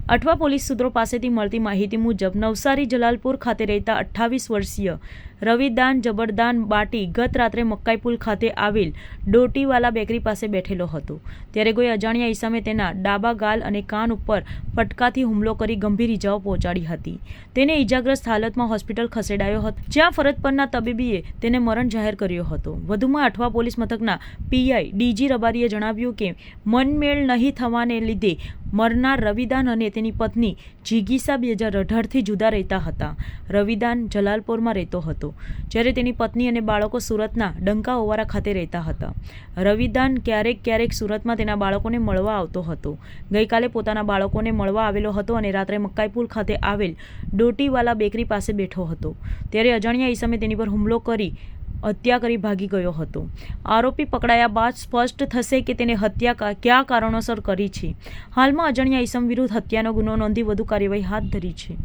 Athwa police સૂત્રો પાસેથી મળતી માહિતી મુજબ નવસારી જલાલપુર ખાતે રહેતા 28 વર્ષીય રવિદાન જબરદાન બાટી ગત રાત્રે મકાઈ પુલ ખાતે આવેલ ડોટીવાલા બેકરી પાસે બેઠેલો હતો. ત્યારે કોઈ અજાણ્યા ઈસમે તેના ડાબા ગાલ અને કાન ઉપર ફટકાથી હુમલો કરી ગંભીર ઈજાઓ પહોંચાડી હતી. તેને ઈજાગ્રસ્ત હાલતમાં હોસ્પિટલ ખસેડાયો હતો, જ્યાં ફરજ પરના તબીબીએ તેને મરણ જાહેર કર્યો હતો. વધુમાં અઠવા પોલીસ મથકના પીઆઈ ડીજી રબારીએ જણાવ્યું કે મનમેળ નહીં થવાને લીધે મરનાર રવિદાન અને તેની પત્ની જીગીસા 2018થી જુદા રહેતા હતા. રવિદાન જલાલપોરમાં રહેતો હતો, જ્યારે તેની પત્ની અને બાળકો સુરતના ડંકા ઓવારા ખાતે રહેતા હતા. રવિદાન ક્યારેક સુરતમાં તેના બાળકોને મળવા આવતો હતો. ગઈકાલે પોતાના બાળકોને મળવા આવેલો હતો અને રાત્રે મકાઈપુલ ખાતે આવેલ ડોટીવાલા બેકરી પાસે બેઠો હતો. ત્યારે અજાણ્યા ઈસમે તેની પર હુમલો કરી હત્યા કરી ભાગી ગયો હતો. આરોપી પકડાયા બાદ સ્પષ્ટ થશે કે તેને હત્યા કયા કારણોસર કરી છે. હાલમાં અજાણ્યા ઈસમ વિરુદ્ધ હત્યાનો ગુનો નોંધી વધુ કાર્યવાહી હાથ ધરી છે.